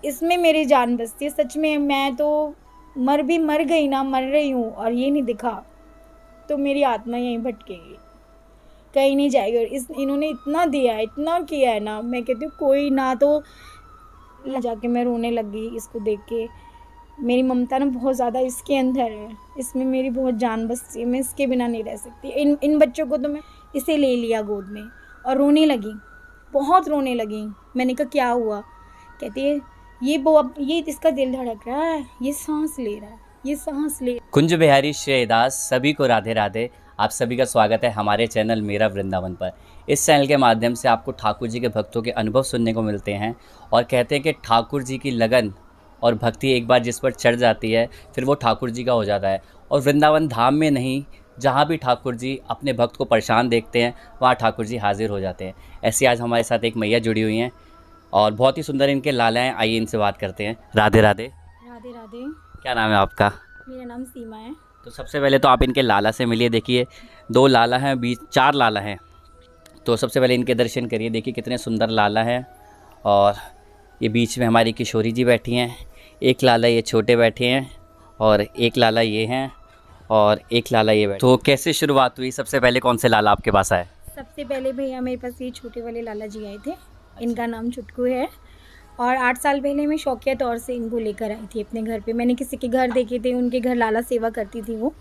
इसमें मेरी जान बसती है। सच में मैं तो मर गई ना, मर रही हूँ और ये नहीं दिखा तो मेरी आत्मा यहीं भटकेगी, कहीं नहीं जाएगी। और इन्होंने इतना दिया है, इतना किया है ना, मैं कहती हूँ कोई ना तो जाके मैं रोने लगी इसको देख के। मेरी ममता ना बहुत ज़्यादा इसके अंदर है, इसमें मेरी बहुत जान बसती है, मैं इसके बिना नहीं रह सकती। इन बच्चों को तो मैं इसे ले लिया गोद में और रोने लगी, बहुत रोने लगी। मैंने कहा क्या हुआ? कहती है ये इसका दिल धड़क रहा है, ये सांस ले रहा है, ये सांस ले। कुंज बिहारी श्रेयदास सभी को राधे राधे। आप सभी का स्वागत है हमारे चैनल मेरा वृंदावन पर। इस चैनल के माध्यम से आपको ठाकुर जी के भक्तों के अनुभव सुनने को मिलते हैं और कहते हैं कि ठाकुर जी की लगन और भक्ति एक बार जिस पर चढ़ जाती है फिर वो ठाकुर जी का हो जाता है। और वृंदावन धाम में नहीं, जहाँ भी ठाकुर जी अपने भक्त को परेशान देखते हैं वहाँ ठाकुर जी हाजिर हो जाते हैं। ऐसे आज हमारे साथ एक मैया जुड़ी हुई हैं और बहुत ही सुंदर इनके लाला हैं। आइए इनसे बात करते हैं। राधे राधे। राधे राधे। क्या नाम है आपका? मेरा नाम सीमा है। तो सबसे पहले तो आप इनके लाला से मिलिए। देखिए 2 लाला हैं, बीच 4 लाला हैं। तो सबसे पहले इनके दर्शन करिए। देखिए कितने सुंदर लाला हैं और ये बीच में हमारी किशोरी जी बैठी हैं। एक लाला ये छोटे बैठे हैं और एक लाला ये हैं और एक लाला ये बैठे। तो कैसे शुरुआत हुई? सबसे पहले कौन से लाला आपके पास आए? सबसे पहले भैया मेरे पास ये छोटे वाले लाला जी आए थे। इनका नाम चुटकू है और 8 साल पहले मैं शौकिया तौर से इनको लेकर आई थी अपने घर पे। मैंने किसी के घर देखे थे, उनके घर लाला सेवा करती थी वो,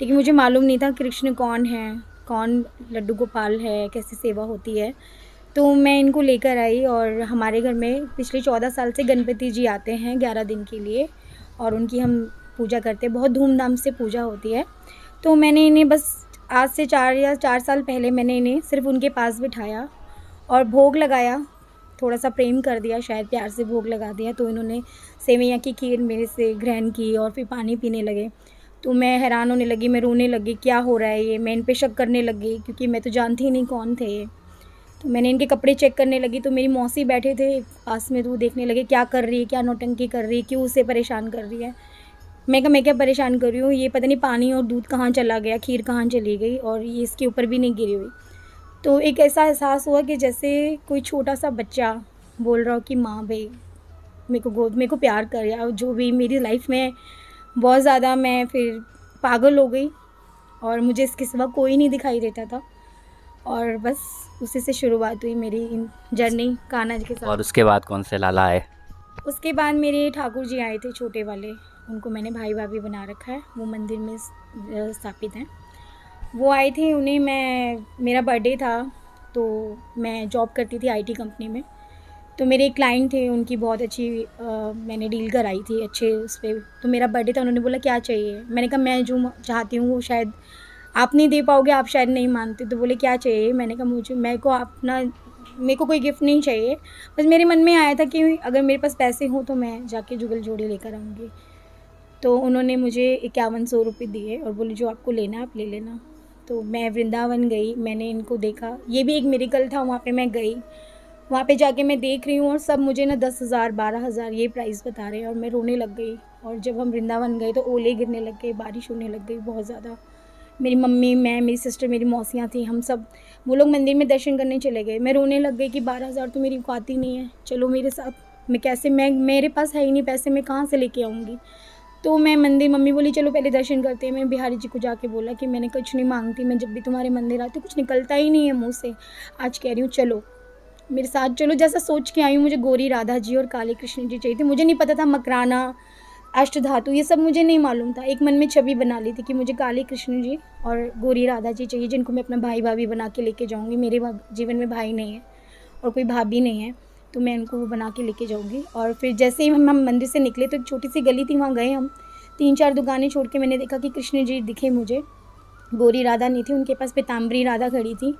लेकिन मुझे मालूम नहीं था कृष्ण कौन है, कौन लड्डू गोपाल है, कैसी सेवा होती है। तो मैं इनको लेकर आई और हमारे घर में पिछले 14 साल से गणपति जी आते हैं 11 दिन के लिए और उनकी हम पूजा करते हैं। बहुत धूमधाम से पूजा होती है। तो मैंने इन्हें बस आज से 4 साल पहले मैंने इन्हें सिर्फ उनके पास बिठाया और भोग लगाया, थोड़ा सा प्रेम कर दिया, शायद प्यार से भोग लगा दिया। तो इन्होंने सेवैयाँ की खीर मेरे से ग्रहण की और फिर पानी पीने लगे। तो मैं हैरान होने लगी, मैं रोने लगी, क्या हो रहा है ये। मैं इन पे शक करने लगी क्योंकि मैं तो जानती ही नहीं कौन थे ये। तो मैंने इनके कपड़े चेक करने लगी तो मेरी मौसी बैठे थे पास में, तो देखने लगे क्या कर रही है, क्या नौटंकी कर रही है, क्यों उसे परेशान कर रही है। मैं कहा मैं क्या परेशान कर रही हूँ, ये पता नहीं पानी और दूध कहाँ चला गया, खीर कहाँ चली गई और ये इसके ऊपर भी नहीं गिरी हुई। तो एक ऐसा एहसास हुआ कि जैसे कोई छोटा सा बच्चा बोल रहा हो कि माँ भाई मेरे को प्यार कर, या जो भी। मेरी लाइफ में बहुत ज़्यादा मैं फिर पागल हो गई और मुझे इसके सिवा कोई नहीं दिखाई देता था और बस उसी से शुरुआत हुई मेरी इन जर्नी कान्हा जी के साथ। और उसके बाद कौन से लाला आए? उसके बाद मेरे ठाकुर जी आए थे छोटे वाले, उनको मैंने भाई भाभी बना रखा है, वो मंदिर में स्थापित हैं। वो आए थे, उन्हें मेरा बर्थडे था तो मैं जॉब करती थी आईटी कंपनी में। तो मेरे एक क्लाइंट थे, उनकी बहुत अच्छी मैंने डील कराई थी अच्छे उस पर। तो मेरा बर्थडे था, उन्होंने बोला क्या चाहिए। मैंने कहा मैं जो चाहती हूँ वो शायद आप नहीं दे पाओगे, आप शायद नहीं मानते। तो बोले क्या चाहिए। मैंने कहा मेरे को कोई गिफ्ट नहीं चाहिए, बस मेरे मन में आया था कि अगर मेरे पास पैसे हों तो मैं जाके जुगल जोड़े लेकर आऊँगी। तो उन्होंने मुझे 5100 रुपये दिए और बोले जो आपको लेना है आप ले लेना। तो मैं वृंदावन गई, मैंने इनको देखा, ये भी एक मिरेकल था। वहाँ पे मैं गई, वहाँ पे जाके मैं देख रही हूँ और सब मुझे ना 10,000 12,000 ये प्राइस बता रहे हैं और मैं रोने लग गई। और जब हम वृंदावन गए तो ओले गिरने लग गए, बारिश होने लग गई बहुत ज़्यादा। मेरी मम्मी, मैं, मेरी सिस्टर, मेरी मौसियाँ थी, हम सब वो लोग मंदिर में दर्शन करने चले गए। मैं रोने लग गई कि 12,000 तो मेरी औकात ही नहीं है, चलो मेरे साथ। मेरे पास है ही नहीं पैसे, मैं कहाँ से लेके आऊँगी। तो मैं मंदिर, मम्मी बोली चलो पहले दर्शन करते हैं। मैं बिहारी जी को जाके बोला कि मैंने कुछ नहीं मांगती, मैं जब भी तुम्हारे मंदिर आती हूँ कुछ निकलता ही नहीं है मुँह से, आज कह रही हूँ चलो मेरे साथ चलो। जैसा सोच के आई हूँ, मुझे गौरी राधा जी और काली कृष्ण जी चाहिए थे। मुझे नहीं पता था मकराना, अष्टधातु, ये सब मुझे नहीं मालूम था। एक मन में छवि बना ली थी कि मुझे काली कृष्ण जी और गौरी राधा जी चाहिए, जिनको मैं अपना भाई भाभी बना के लेके जाऊँगी। मेरे जीवन में भाई नहीं है और कोई भाभी नहीं है, तो मैं उनको वो बना के लेके जाऊँगी। और फिर जैसे ही हम मंदिर से निकले तो एक छोटी सी गली थी, वहाँ गए हम। 3-4 दुकानें छोड़ के मैंने देखा कि कृष्ण जी दिखे मुझे, गौरी राधा नहीं थी, उनके पास पीताम्बरी राधा खड़ी थी।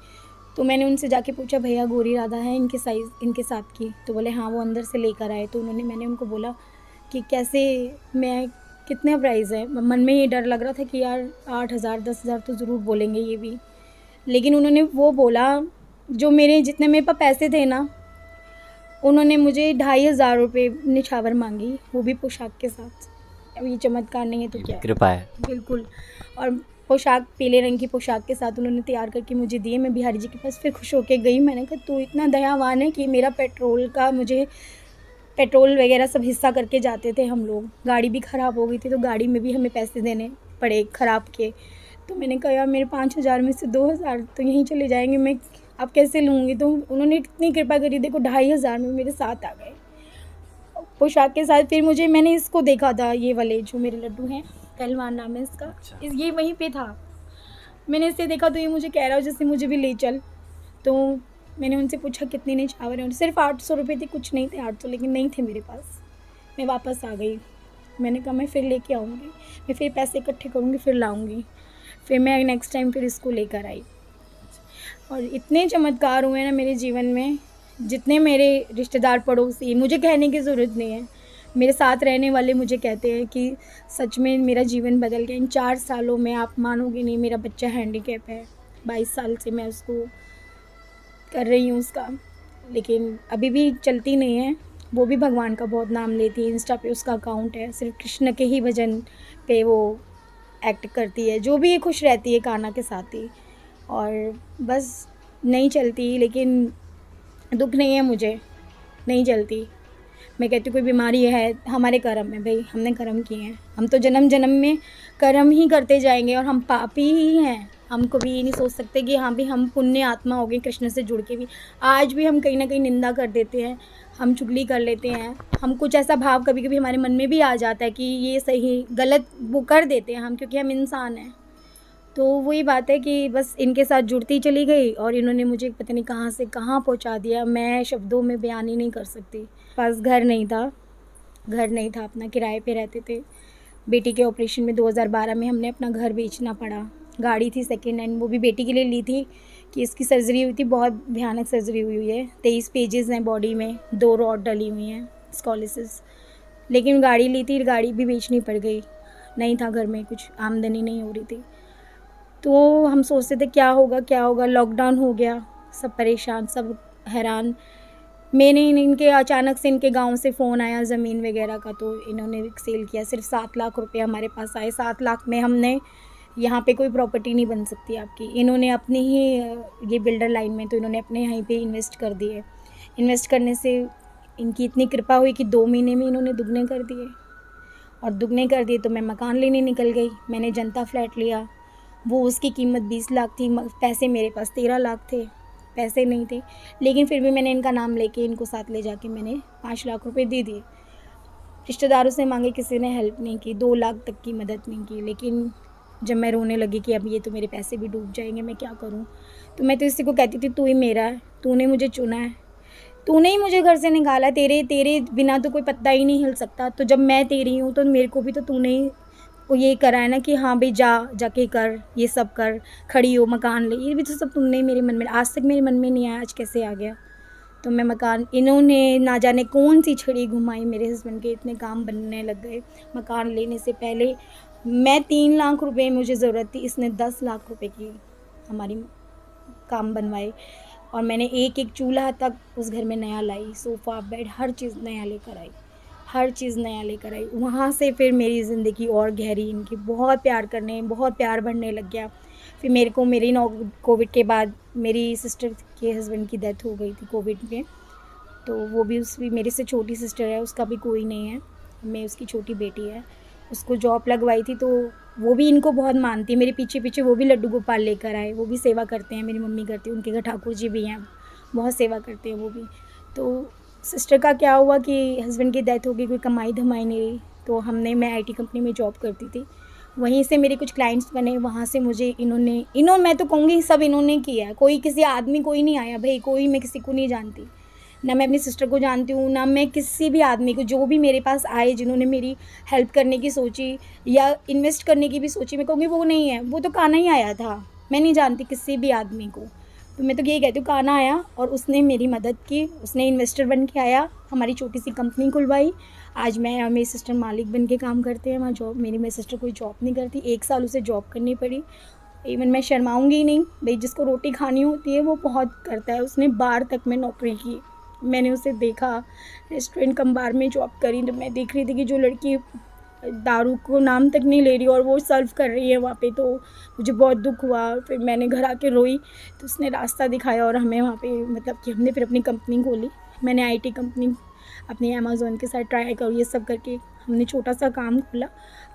तो मैंने उनसे जाके पूछा भैया गौरी राधा है इनके साथ की? तो बोले हाँ, वो अंदर से लेकर आए। तो मैंने उनको बोला कि कैसे, मैं कितने प्राइस है। मन में ये डर लग रहा था कि यार 8,000 10,000 तो ज़रूर बोलेंगे ये भी। लेकिन उन्होंने वो बोला, जो जितने मेरे पास पैसे थे ना, उन्होंने मुझे 2,500 रुपये निछावर मांगी, वो भी पोशाक के साथ। अब ये चमत्कार नहीं है तो क्या कृपा है। बिल्कुल। और पोशाक पीले रंग की पोशाक के साथ उन्होंने तैयार करके मुझे दिए। मैं बिहारी जी के पास फिर खुश होकर गई। मैंने कहा तू इतना दयावान है कि मेरा पेट्रोल का मुझे पेट्रोल वगैरह सब हिस्सा करके जाते थे हम लोग। गाड़ी भी ख़राब हो गई थी तो गाड़ी में भी हमें पैसे देने पड़े ख़राब के। तो मैंने कहा यार मेरे 5,000 में से 2,000 तो यहीं चले जाएंगे, मैं अब कैसे लूँगी। तो उन्होंने इतनी कृपा करी, देखो 2,500 में मेरे साथ आ गए पोशाक के साथ। फिर मैंने इसको देखा था, ये वाले जो मेरे लड्डू हैं, पहलवान नाम है इसका। ये वहीं पे था, मैंने इसे देखा तो ये मुझे कह रहा हो जैसे मुझे भी ले चल। तो मैंने उनसे पूछा कितने ने चावल हैं, सिर्फ 800 रुपये थे, कुछ नहीं थे 800, लेकिन नहीं थे मेरे पास। मैं वापस आ गई, मैंने कहा मैं फिर लेके आऊँगी, मैं फिर पैसे इकट्ठे करूँगी फिर लाऊँगी। फिर मैं नेक्स्ट टाइम फिर इसको लेकर आई। और इतने चमत्कार हुए ना मेरे जीवन में, जितने मेरे रिश्तेदार पड़ोसी, मुझे कहने की ज़रूरत नहीं है, मेरे साथ रहने वाले मुझे कहते हैं कि सच में मेरा जीवन बदल गया। इन 4 सालों में आप मानोगे नहीं, मेरा बच्चा हैंडीकैप है, 22 साल से मैं उसको कर रही हूँ उसका, लेकिन अभी भी चलती नहीं है। वो भी भगवान का बहुत नाम लेती है, इंस्टा पे उसका अकाउंट है, सिर्फ कृष्ण के ही भजन पे वो एक्ट करती है, जो भी खुश रहती है कान्हा के साथ ही। और बस नहीं चलती, लेकिन दुख नहीं है मुझे, नहीं चलती। मैं कहती हूँ कोई बीमारी है, हमारे कर्म है भाई, हमने कर्म किए हैं, हम तो जन्म जन्म में कर्म ही करते जाएंगे और हम पापी ही हैं। हम कभी ये नहीं सोच सकते कि हाँ भी हम पुण्य आत्मा हो गए कृष्ण से जुड़ के भी। आज भी हम कहीं ना कहीं निंदा कर देते हैं, हम चुगली कर लेते हैं, हम कुछ ऐसा भाव कभी कभी हमारे मन में भी आ जाता है कि ये सही गलत वो कर देते हैं हम, क्योंकि हम इंसान हैं। तो वही बात है कि बस इनके साथ जुड़ती चली गई और इन्होंने मुझे पता नहीं कहाँ से कहाँ पहुँचा दिया, मैं शब्दों में बयान ही नहीं कर सकती। पास घर नहीं था, अपना किराए पे रहते थे। बेटी के ऑपरेशन में 2012 में हमने अपना घर बेचना पड़ा। गाड़ी थी सेकेंड हैंड, वो भी बेटी के लिए ली थी कि इसकी सर्जरी हुई थी, बहुत भयानक सर्जरी हुई है, 23 पेजेस हैं बॉडी में, 2 रॉड डली हुई हैं स्कॉलिसिस। लेकिन गाड़ी ली थी, गाड़ी भी बेचनी पड़ गई, नहीं था घर में कुछ, आमदनी नहीं हो रही थी। तो हम सोचते थे क्या होगा, लॉकडाउन हो गया, सब परेशान, सब हैरान। मैंने इनके अचानक से इनके गांव से फ़ोन आया ज़मीन वगैरह का, तो इन्होंने सेल किया। सिर्फ 7 लाख रुपए हमारे पास आए। 7 लाख में हमने, यहाँ पे कोई प्रॉपर्टी नहीं बन सकती आपकी, इन्होंने अपनी ही ये बिल्डर लाइन में, तो इन्होंने अपने यहीं पे इन्वेस्ट कर दिए। इन्वेस्ट करने से इनकी इतनी कृपा हुई कि 2 महीने में इन्होंने दुगने कर दिए। और दुगने कर दिए तो मैं मकान लेने निकल गई। मैंने जनता फ्लैट लिया, वो उसकी कीमत 20 लाख थी, पैसे मेरे पास 13 लाख थे, पैसे नहीं थे। लेकिन फिर भी मैंने इनका नाम लेके इनको साथ ले जाके मैंने 5 लाख रुपए दे दिए। रिश्तेदारों से मांगे, किसी ने हेल्प नहीं की, 2 लाख तक की मदद नहीं की। लेकिन जब मैं रोने लगी कि अब ये तो मेरे पैसे भी डूब जाएंगे, मैं क्या करूं, तो मैं तो इसी को कहती थी तू ही मेरा है, तूने मुझे चुना है, तूने ही मुझे घर से निकाला, तेरे बिना तो कोई पत्ता ही नहीं हिल सकता। तो जब मैं तेरी हूँ तो मेरे को भी तो तूने ही वो ये करा है ना कि हाँ भाई जाके कर, ये सब कर, खड़ी हो, मकान ले, ये भी तो सब तुमने मेरे मन में, आज तक मेरे मन में नहीं आया, आज कैसे आ गया। तो मैं मकान, इन्होंने ना जाने कौन सी छड़ी घुमाई, मेरे हस्बैंड के इतने काम बनने लग गए। मकान लेने से पहले मैं 3 लाख रुपए मुझे ज़रूरत थी, इसने 10 लाख रुपए की हमारी काम बनवाए। और मैंने एक चूल्हा तक उस घर में नया लाई, सोफ़ा बेड हर चीज़ नया लेकर आई, वहाँ से फिर मेरी ज़िंदगी और गहरी, इनकी बहुत प्यार बढ़ने लग गया। फिर मेरे कोविड के बाद मेरी सिस्टर के हस्बैंड की डेथ हो गई थी कोविड में, तो वो भी मेरे से छोटी सिस्टर है, उसका भी कोई नहीं है, मैं उसकी छोटी बेटी है। उसको जॉब लगवाई थी तो वो भी इनको बहुत मानती है, मेरे पीछे पीछे वो भी लड्डू गोपाल लेकर आए, वो भी सेवा करते हैं, मेरी मम्मी करती है, उनके घर ठाकुर जी भी हैं, बहुत सेवा करते हैं वो भी। तो सिस्टर का क्या हुआ कि हस्बैंड की डेथ हो गई, कोई कमाई धमाई नहीं रही, तो मैं आईटी कंपनी में जॉब करती थी, वहीं से मेरे कुछ क्लाइंट्स बने, वहाँ से मुझे इन्होंने मैं तो कहूँगी सब इन्होंने किया है, कोई किसी आदमी कोई नहीं आया भाई, कोई, मैं किसी को नहीं जानती, ना मैं अपनी सिस्टर को जानती हूँ, ना मैं किसी भी आदमी को, जो भी मेरे पास आए जिन्होंने मेरी हेल्प करने की सोची या इन्वेस्ट करने की भी सोची, मैं कहूँगी वो नहीं है, वो तो कान्हा ही आया था, मैं नहीं जानती किसी भी आदमी को। तो मैं तो यही कहती हूँ, कान्हा आया और उसने मेरी मदद की, उसने इन्वेस्टर बन के आया, हमारी छोटी सी कंपनी खुलवाई। आज मैं और मेरी सिस्टर मालिक बन के काम करते हैं वहाँ जॉब, मेरी सिस्टर कोई जॉब नहीं करती, 1 साल उसे जॉब करनी पड़ी। इवन मैं शर्माऊँगी ही नहीं भाई, जिसको रोटी खानी होती है वो बहुत करता है। उसने बार तक में नौकरी की, मैंने उसे देखा, रेस्टोरेंट कम बार में जॉब करी, तो मैं देख रही थी कि जो लड़की दारू को नाम तक नहीं ले रही और वो सर्व कर रही है वहाँ पे, तो मुझे बहुत दुख हुआ। फिर मैंने घर आके रोई, तो उसने रास्ता दिखाया और हमें वहाँ पे, मतलब कि हमने फिर अपनी कंपनी खोली। मैंने आईटी कंपनी अपने अमेज़ोन के साथ ट्राई करो, ये सब करके हमने छोटा सा काम खोला।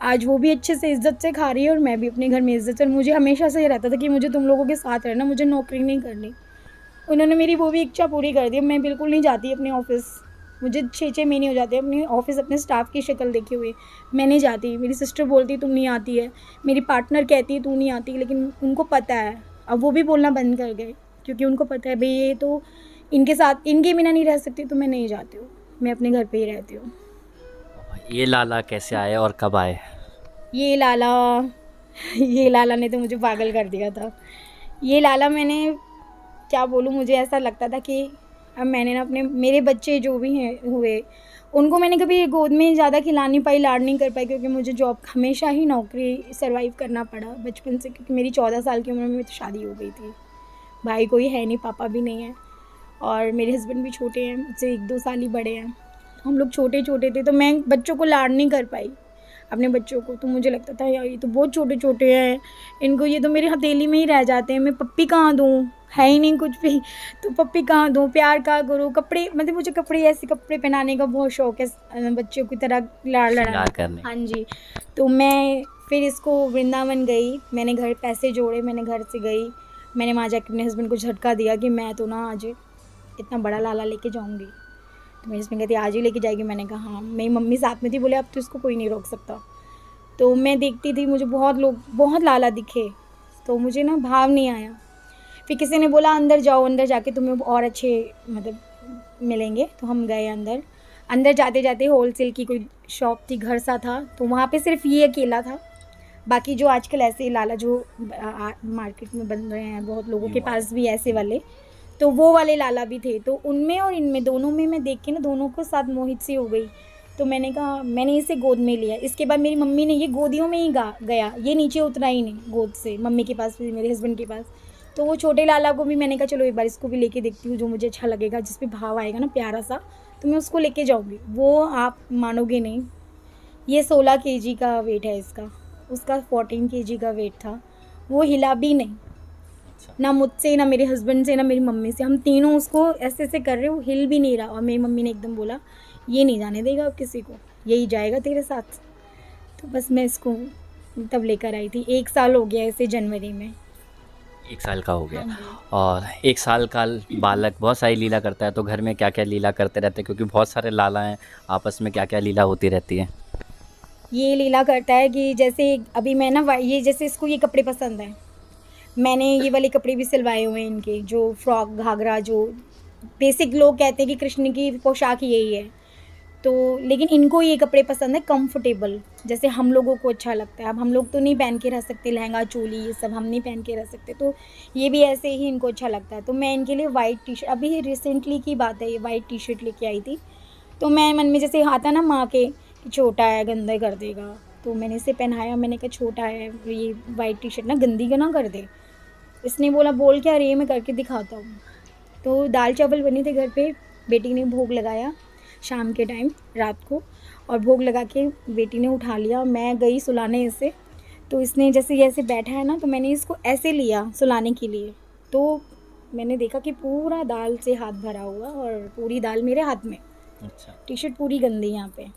आज वो भी अच्छे से इज़्ज़त से खा रही है और मैं भी अपने घर में इज़्ज़त से। मुझे हमेशा से ये रहता था कि मुझे तुम लोगों के साथ रहना, मुझे नौकरी नहीं करनी। उन्होंने मेरी वो भी इच्छा पूरी कर दी। मैं बिल्कुल नहीं जाती अपने ऑफ़िस, मुझे 6-6 महीने हो जाते हैं अपने ऑफ़िस अपने स्टाफ की शक्ल देखे हुए, मैं नहीं जाती। मेरी सिस्टर बोलती तुम नहीं आती है, मेरी पार्टनर कहती है तू नहीं आती, लेकिन उनको पता है, अब वो भी बोलना बंद कर गए क्योंकि उनको पता है भई ये तो इनके साथ इनके बिना नहीं रह सकती, तो मैं नहीं जाती हूँ, मैं अपने घर पे ही रहती हूँ। ये लाला कैसे आए और कब आए? ये लाला ये लाला ने तो मुझे पागल कर दिया था। ये लाला मैंने क्या बोलूँ, मुझे ऐसा लगता था कि अब मैंने ना अपने मेरे बच्चे जो भी हैं हुए, उनको मैंने कभी गोद में ज़्यादा खिला नहीं पाई, लाड नहीं कर पाई, क्योंकि मुझे जॉब हमेशा ही नौकरी सर्वाइव करना पड़ा बचपन से, क्योंकि मेरी 14 साल की उम्र में तो शादी हो गई थी। भाई कोई है नहीं, पापा भी नहीं है और मेरे हस्बैंड भी छोटे हैं, मुझसे 1-2 साल ही बड़े हैं। हम लोग छोटे-छोटे थे तो मैं बच्चों को लाड नहीं कर पाई, अपने बच्चों को। तो मुझे लगता था यार ये तो बहुत छोटे-छोटे हैं, इनको ये तो मेरी हथेली में ही रह जाते हैं, मैं पप्पी कहाँ दूँ? है ही नहीं कुछ भी, तो पप्पी कहाँ दूँ? प्यार कहाँ करूँ? कपड़े मतलब मुझे कपड़े ऐसे कपड़े पहनाने का बहुत शौक है, बच्चों की तरह लाड़ लड़ाने श्रृंगार का। करने। हाँ जी, तो मैं फिर इसको वृंदावन गई, मैंने घर पैसे जोड़े, मैंने घर से गई, मैंने वहाँ जाके अपने हस्बैंड को झटका दिया कि मैं तो ना आज इतना बड़ा लाला लेके जाऊँगी। तो मेरे हस्बैंड कहते आज ही लेके जाएगी? मैंने कहा हाँ। मेरी मम्मी साथ में थी, बोले अब तो इसको कोई नहीं रोक सकता। तो मैं देखती थी, मुझे बहुत लोग बहुत लाला दिखे, तो मुझे ना भाव नहीं आया। फिर किसी ने बोला अंदर जाओ, अंदर जाके तुम्हें और अच्छे मतलब मिलेंगे, तो हम गए अंदर। अंदर जाते जाते होलसेल की कोई शॉप थी, घर सा था, तो वहाँ पे सिर्फ ये अकेला था। बाकी जो आजकल ऐसे लाला जो मार्केट में बन रहे हैं, बहुत लोगों के पास भी ऐसे वाले, तो वो वाले लाला भी थे। तो उनमें और इनमें दोनों में मैं देख के ना दोनों को साथ मोहित सी हो गई। तो मैंने कहा मैंने इसे गोद में लिया। इसके बाद मेरी मम्मी ने ये गोदियों में ही गया, ये नीचे उतरा ही नहीं गोद से, मम्मी के पास भी मेरे हस्बैंड के पास। तो वो छोटे लाला को भी मैंने कहा चलो एक बार इसको भी लेके देखती हूँ, जो मुझे अच्छा लगेगा, जिस पे भाव आएगा ना प्यारा सा, तो मैं उसको लेके जाऊँगी। वो आप मानोगे नहीं, ये 16 केजी का वेट है इसका, उसका 14 केजी का वेट था। वो हिला भी नहीं, ना मुझसे, ना मेरे हस्बैंड से, ना मेरी मम्मी से, हम तीनों उसको ऐसे ऐसे कर रहे, वो हिल भी नहीं रहा। और मेरी मम्मी ने एकदम बोला ये नहीं जाने देगा अब किसी को, यही जाएगा तेरे साथ। तो बस मैं इसको तब लेकर आई थी। 1 साल हो गया इसे जनवरी में। 1 साल का हो गया। हाँ जी। और 1 साल का बालक बहुत सारी लीला करता है, तो घर में क्या-क्या लीला करते रहते हैं? क्योंकि बहुत सारे लाला हैं, आपस में क्या-क्या लीला होती रहती है? ये लीला करता है कि जैसे अभी मैं ना ये जैसे इसको ये कपड़े पसंद हैं, मैंने ये वाले कपड़े भी सिलवाए हुए हैं इनके, जो फ्रॉक घाघरा, जो बेसिक लोग कहते हैं कि कृष्ण की पोशाक यही है। तो लेकिन इनको ये कपड़े पसंद है कंफर्टेबल, जैसे हम लोगों को अच्छा लगता है। अब हम लोग तो नहीं पहन के रह सकते, लहंगा चोली ये सब हम नहीं पहन के रह सकते, तो ये भी ऐसे ही इनको अच्छा लगता है। तो मैं इनके लिए वाइट टी शर्ट, अभी रिसेंटली की बात है, ये वाइट टी शर्ट लेके आई थी। तो मैं मन में जैसे आता ना माँ के कि छोटा है गंदा कर देगा, तो मैंने इसे पहनाया, मैंने कहा छोटा है ये वाइट टी शर्ट ना गंदी ना कर दे। इसने बोला बोल क्या रही है, मैं करके दिखाता हूँ। तो दाल चावल बने थे घर पे, बेटी ने भोग लगाया शाम के टाइम रात को, और भोग लगा के बेटी ने उठा लिया, मैं गई सुलाने इसे। तो इसने जैसे ऐसे बैठा है ना, तो मैंने इसको ऐसे लिया सुलाने के लिए, तो मैंने देखा कि पूरा दाल से हाथ भरा हुआ और पूरी दाल मेरे हाथ में, अच्छा। टी शर्ट पूरी गंदी यहाँ पे।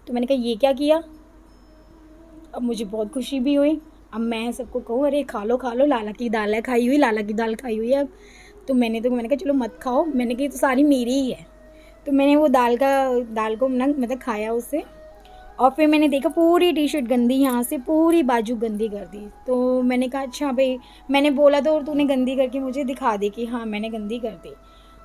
तो मैंने कहा ये क्या किया। अब मुझे बहुत खुशी भी हुई। अब मैं सबको कहूँ अरे खा लो लाला की दाल है खाई हुई, लाला की दाल खाई हुई है। अब तो मैंने कहा चलो मत खाओ, मैंने कहा ये तो सारी मेरी ही है। तो मैंने वो दाल को ना मतलब खाया उससे, और फिर मैंने देखा पूरी टी शर्ट गंदी, यहाँ से पूरी बाजू गंदी कर दी। तो मैंने कहा अच्छा भाई, मैंने बोला तो और तूने गंदी करके मुझे दिखा दी कि हाँ मैंने गंदी कर दी।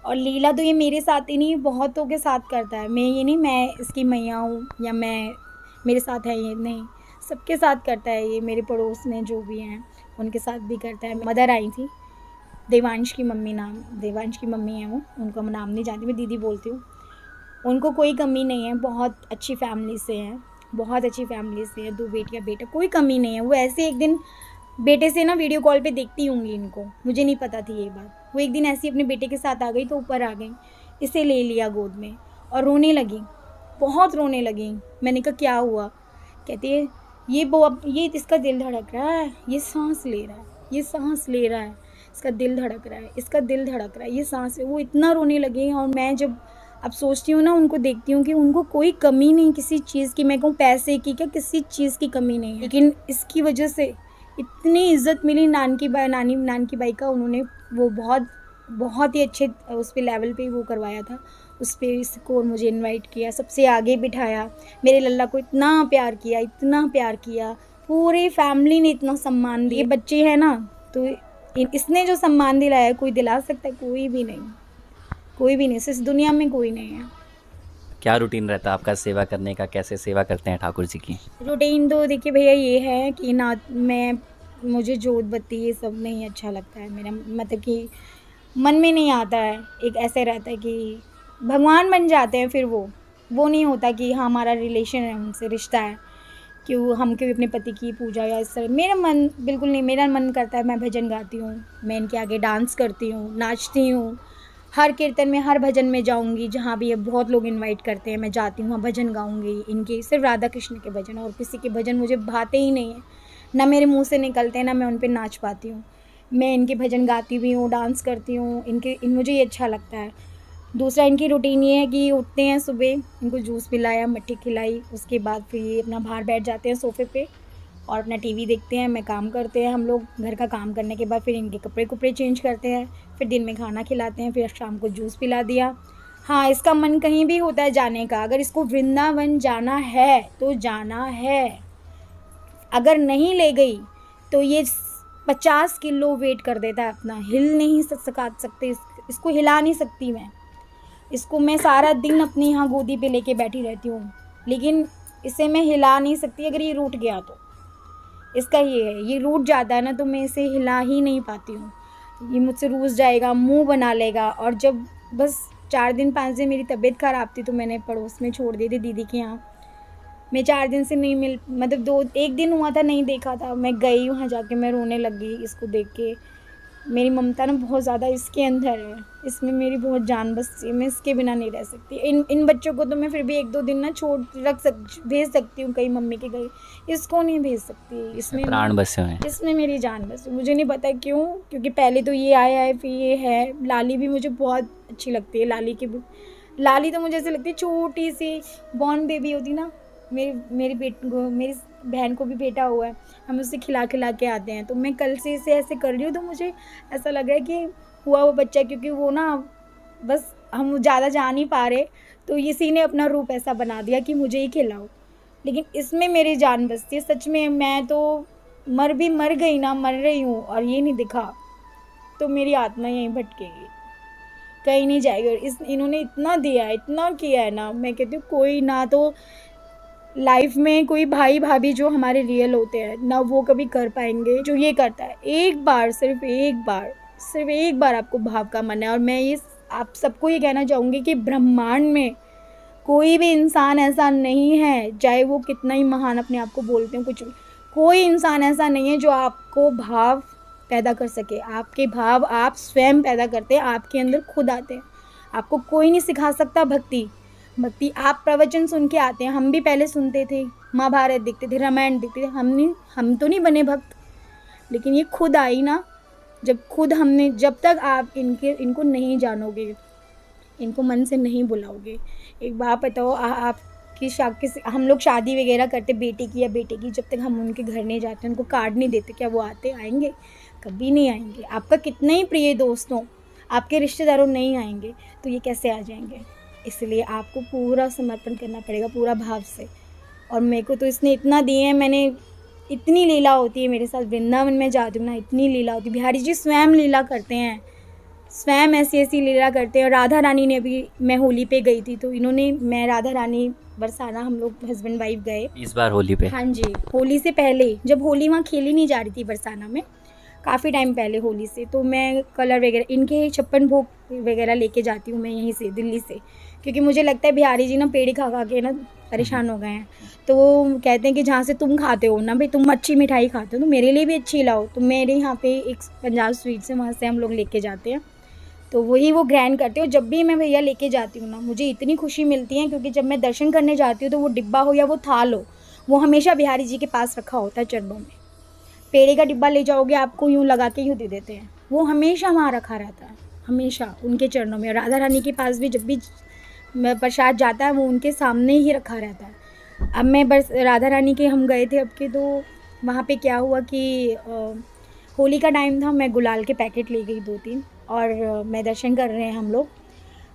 और लीला तो ये मेरे साथ ही नहीं, बहुतों के साथ करता है। मैं ये नहीं मैं इसकी मैया हूँ या मैं मेरे साथ है ये नहीं, सबके साथ करता है ये। मेरे पड़ोस में जो भी हैं उनके साथ भी करता है। मदर आई थी, देवांश की मम्मी हैं वो, उनका नाम नहीं जानती, मैं दीदी बोलती हूँ। उनको कोई कमी नहीं है, बहुत अच्छी फैमिली से हैं, बहुत अच्छी फैमिली से है, 2 बेटियाँ बेटा, कोई कमी नहीं है। वो ऐसे एक दिन बेटे से ना वीडियो कॉल पे देखती होंगी इनको, मुझे नहीं पता थी ये बात। वो एक दिन ऐसे ही अपने बेटे के साथ आ गई, तो ऊपर आ गई, इसे ले लिया गोद में और रोने लगी, बहुत रोने लगी। मैंने कहा क्या हुआ, कहती है ये इसका दिल धड़क रहा है, ये सांस ले रहा है, ये सांस ले रहा है, इसका दिल धड़क रहा है, इसका दिल धड़क रहा है, ये सांस। वो इतना रोने लगी। और मैं जब अब सोचती हूँ ना, उनको देखती हूँ कि उनको कोई कमी नहीं किसी चीज़ की, मैं कहूँ पैसे की, क्या किसी चीज़ की कमी नहीं है, लेकिन इसकी वजह से इतनी इज़्ज़त मिली नान की बाई का, उन्होंने वो बहुत ही अच्छे उस पे लेवल पे वो करवाया था, उस पे इसको मुझे इनवाइट किया, सबसे आगे बिठाया, मेरे लल्ला को इतना प्यार किया, पूरे फैमिली ने इतना सम्मान दिया। ये बच्चे हैं ना, तो इसने जो सम्मान दिलाया कोई दिला सकता है? कोई भी नहीं, इस दुनिया में कोई नहीं है। क्या रूटीन रहता है आपका सेवा करने का, कैसे सेवा करते हैं ठाकुर जी की? रूटीन तो देखिए भैया ये है कि ना, मुझे जोत बत्ती ये सब नहीं अच्छा लगता है, मेरा मतलब कि मन में नहीं आता है। एक ऐसे रहता है कि भगवान बन जाते हैं, फिर वो नहीं होता कि हाँ हमारा रिलेशन है उनसे, रिश्ता है, क्यों अपने पति की पूजा या इस तरह। मेरा मन बिल्कुल नहीं, मेरा मन करता है मैं भजन गाती हूँ, मैं इनके आगे डांस करती हूँ, नाचती हूँ, हर कीर्तन में हर भजन में जाऊँगी, जहाँ भी बहुत लोग इनवाइट करते हैं मैं जाती हूँ, वहाँ भजन गाऊँगी इनके, सिर्फ राधा कृष्ण के भजन, और किसी के भजन मुझे भाते ही नहीं है, ना मेरे मुँह से निकलते हैं, ना मैं उन पर नाच पाती हूँ। मैं इनके भजन गाती भी हूँ, डांस करती हूँ, मुझे ये अच्छा लगता है। दूसरा इनकी रूटीन ये है कि उठते हैं सुबह, इनको जूस पिलाया, मट्ठी खिलाई, उसके बाद फिर ये अपना बाहर बैठ जाते हैं सोफ़े पे और अपना टीवी देखते हैं, मैं काम करते हैं हम लोग। घर का काम करने के बाद फिर इनके कपड़े चेंज करते हैं, फिर दिन में खाना खिलाते हैं, फिर शाम को जूस पिला दिया। हाँ, इसका मन कहीं भी होता है जाने का, अगर इसको वृंदावन जाना है तो जाना है, अगर नहीं ले गई तो ये 50 किलो वेट कर देता है अपना, हिल नहीं सकते, इसको हिला नहीं सकती मैं। इसको मैं सारा दिन अपने यहाँ गोदी पे लेके बैठी रहती हूँ, लेकिन इसे मैं हिला नहीं सकती। अगर ये रूठ गया तो इसका ये है, ये रूठ जाता है ना तो मैं इसे हिला ही नहीं पाती हूँ। ये मुझसे रूठ जाएगा, मुंह बना लेगा, और जब बस 4 दिन 5 दिन मेरी तबीयत ख़राब थी तो मैंने पड़ोस में छोड़ दी थी दीदी के यहाँ। मैं 4 दिन से नहीं मतलब 1 दिन हुआ था नहीं देखा था, मैं गई वहाँ जाके, मैं रोने लग गई इसको देख के। मेरी ममता ना बहुत ज़्यादा इसके अंदर है, इसमें मेरी बहुत जान बसती है, मैं इसके बिना नहीं रह सकती। इन बच्चों को तो मैं फिर भी 1-2 दिन ना भेज सकती हूँ कहीं मम्मी के घर, इसको नहीं भेज सकती। इसमें प्राण बसे हुए हैं, इसमें मेरी जान बसी। मुझे नहीं पता क्यों, क्योंकि पहले तो ये आया है, फिर ये है। लाली भी मुझे बहुत अच्छी लगती है, लाली तो मुझे ऐसे लगती है छोटी सी बॉर्न बेबी होती ना, मेरी बहन को भी बेटा हुआ है, हम उसे खिला के आते हैं। तो मैं कल से इसे ऐसे कर रही हूँ तो मुझे ऐसा लग रहा है कि हुआ वो बच्चा, क्योंकि वो ना बस हम ज़्यादा जा नहीं पा रहे, तो इसी ने अपना रूप ऐसा बना दिया कि मुझे ही खिलाओ, लेकिन इसमें मेरी जान बसती है सच में। मैं तो मर गई ना, मर रही हूँ, और ये नहीं दिखा तो मेरी आत्मा यहीं भटकेगी, कहीं नहीं जाएगी। इन्होंने इतना दिया है, इतना किया है ना, मैं कहती हूँ कोई ना तो लाइफ में कोई भाई भाभी जो हमारे रियल होते हैं ना, वो कभी कर पाएंगे जो ये करता है। सिर्फ एक बार आपको भाव का मन है, और मैं ये आप सबको ये कहना चाहूँगी कि ब्रह्मांड में कोई भी इंसान ऐसा नहीं है, चाहे वो कितना ही महान अपने आप को बोलते हैं, कुछ कोई इंसान ऐसा नहीं है जो आपको भाव पैदा कर सके। आपके भाव आप स्वयं पैदा करते हैं, आपके अंदर खुद आते हैं। आपको कोई नहीं सिखा सकता भक्ति आप प्रवचन सुन के आते हैं, हम भी पहले सुनते थे, महाभारत देखते थे, रामायण देखते थे, हम तो नहीं बने भक्त, लेकिन ये खुद आई ना, जब तक आप इनको नहीं जानोगे, इनको मन से नहीं बुलाओगे। एक बात बताओ, हम लोग शादी वगैरह करते बेटे की, जब तक हम उनके घर नहीं जाते, उनको कार्ड नहीं देते, क्या वो आएंगे? कभी नहीं आएंगे। आपका कितना ही प्रिय दोस्त हो, आपके रिश्तेदारों नहीं आएंगे तो ये कैसे आ जाएंगे? इसलिए आपको पूरा समर्पण करना पड़ेगा, पूरा भाव से। और मेरे को तो इसने इतना दिए हैं, मैंने इतनी लीला होती है मेरे साथ, वृंदावन में जाती हूँ ना, इतनी लीला होती है। बिहारी जी स्वयं लीला करते हैं, स्वयं ऐसी लीला करते हैं। और राधा रानी ने भी, मैं होली पे गई थी तो मैं राधा रानी बरसाना, हम लोग हस्बैंड वाइफ गए इस बार होली पे। हाँ जी, होली से पहले, जब होली वहाँ खेली नहीं जा रही थी बरसाना में, काफ़ी टाइम पहले होली से, तो मैं कलर वगैरह, इनके 56 भोग वगैरह लेके जाती हूँ मैं यहीं से, दिल्ली से, क्योंकि मुझे लगता है बिहारी जी ना पेड़ खा के ना परेशान हो गए हैं। तो वो कहते हैं कि जहाँ से तुम खाते हो ना भाई, तुम अच्छी मिठाई खाते हो तो मेरे लिए भी अच्छी लाओ। तो मेरे यहाँ पे एक पंजाब स्वीट्स है, वहाँ से हम लोग लेके जाते हैं, तो वही वो ग्रैंड करते हो। जब भी मैं भैया लेके जाती हूँ ना, मुझे इतनी खुशी मिलती है, क्योंकि जब मैं दर्शन करने जाती हूँ तो वो डिब्बा हो या वो थाल हो, वो हमेशा बिहारी जी के पास रखा होता है चरणों में। पेड़े का डिब्बा ले जाओगे, आपको यूँ लगा के यूँ दे देते हैं, वो हमेशा वहाँ रखा रहता है, हमेशा उनके चरणों में। राधा रानी के पास भी जब भी प्रसाद जाता है वो उनके सामने ही रखा रहता है। अब मैं बस राधा रानी के हम गए थे अब के, तो वहाँ पे क्या हुआ कि होली का टाइम था, मैं गुलाल के पैकेट ले गई 2-3 और मैं दर्शन कर रहे हैं हम लोग।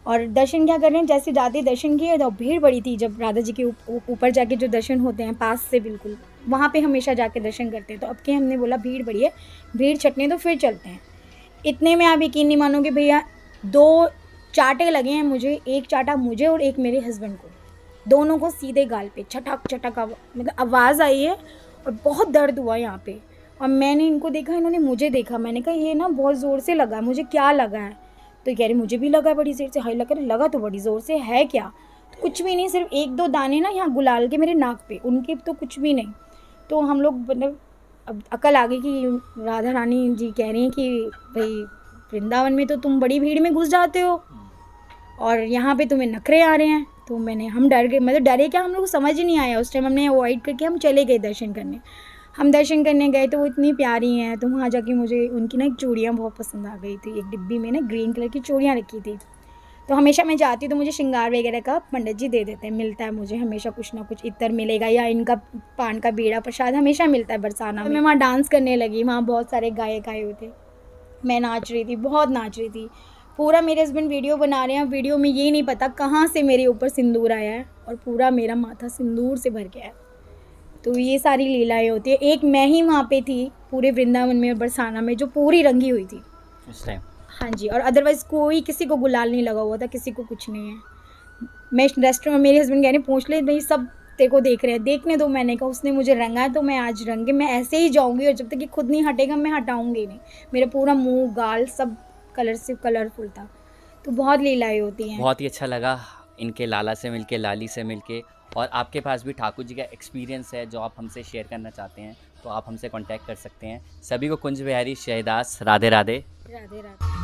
और दर्शन क्या कर रहे हैं, जैसे जाते दर्शन किए तो भीड़ बड़ी थी। जब राधा जी के ऊपर जाके जो दर्शन होते हैं पास से बिल्कुल, वहाँ पे हमेशा जाके दर्शन करते हैं। तो अब के हमने बोला भीड़ बड़ी है, भीड़ छटने तो फिर चलते हैं। इतने में आप यकीन नहीं मानोगे भैया, 2 चाटे लगे हैं मुझे, एक चाटा मुझे और एक मेरे हस्बैंड को, दोनों को सीधे गाल पे छटक छटक मतलब आवाज़ आई है और बहुत दर्द हुआ यहाँ पे। और मैंने इनको देखा, इन्होंने मुझे देखा, मैंने कहा ये ना बहुत ज़ोर से लगा, मुझे क्या लगा है? तो कह रही मुझे भी लगा बड़ी देर से। हाय लगा तो बड़ी ज़ोर से है क्या? तो कुछ भी नहीं, सिर्फ 1-2 दाने ना यहाँ गुलाल के मेरे नाक पे, उनके तो कुछ भी नहीं। तो हम लोग मतलब अब अकल आ गई कि राधा रानी जी कह रही हैं कि भाई वृंदावन में तो तुम बड़ी भीड़ में घुस जाते हो और यहाँ पे तुम्हें नखरे आ रहे हैं। तो हम डर गए, मतलब डरे क्या, हम लोग को समझ ही नहीं आया उस टाइम। हमने अवॉइड करके हम चले गए दर्शन करने। हम दर्शन करने गए तो वो इतनी प्यारी हैं, तो वहाँ जाके मुझे उनकी ना एक चूड़ियाँ बहुत पसंद आ गई थी। एक डिब्बी में ना ग्रीन कलर की चूड़ियाँ रखी थी। तो हमेशा मैं जाती तो मुझे श्रृंगार वगैरह का पंडित जी दे देते हैं, मिलता है मुझे हमेशा कुछ ना कुछ, इत्र मिलेगा या इनका पान का बीड़ा प्रसाद हमेशा मिलता है बरसाना में। मैं वहाँ डांस करने लगी, वहाँ बहुत सारे गायक आए हुए थे, मैं नाच रही थी, बहुत नाच रही थी। पूरा मेरे हस्बैंड वीडियो बना रहे हैं, वीडियो में ये नहीं पता कहाँ से मेरे ऊपर सिंदूर आया है और पूरा मेरा माथा सिंदूर से भर गया है। तो ये सारी लीलाएं होती है। एक मैं ही वहाँ पे थी पूरे वृंदावन में और बरसाना में जो पूरी रंगी हुई थी उस टाइम। हाँ जी, और अदरवाइज़ कोई किसी को गुलाल नहीं लगा हुआ था, किसी को कुछ नहीं है। मैं रेस्टोरेंट, मेरे हस्बैंड कह रहे पूछ ले भाई, सब तेरे को देख रहे हैं, देखने दो। मैंने कहा उसने मुझे रंगा है तो मैं आज रंगे, मैं ऐसे ही जाऊँगी और जब तक कि खुद नहीं हटेगा मैं हटाऊँगी नहीं। मेरा पूरा मुँह गाल सब कलर से कलरफुल था। तो बहुत लीलाएँ होती हैं। बहुत ही अच्छा लगा इनके लाला से मिलके, लाली से मिलके। और आपके पास भी ठाकुर जी का एक्सपीरियंस है जो आप हमसे शेयर करना चाहते हैं तो आप हमसे कांटेक्ट कर सकते हैं। सभी को कुंज बिहारी शहदास राधे राधे। राधे राधे।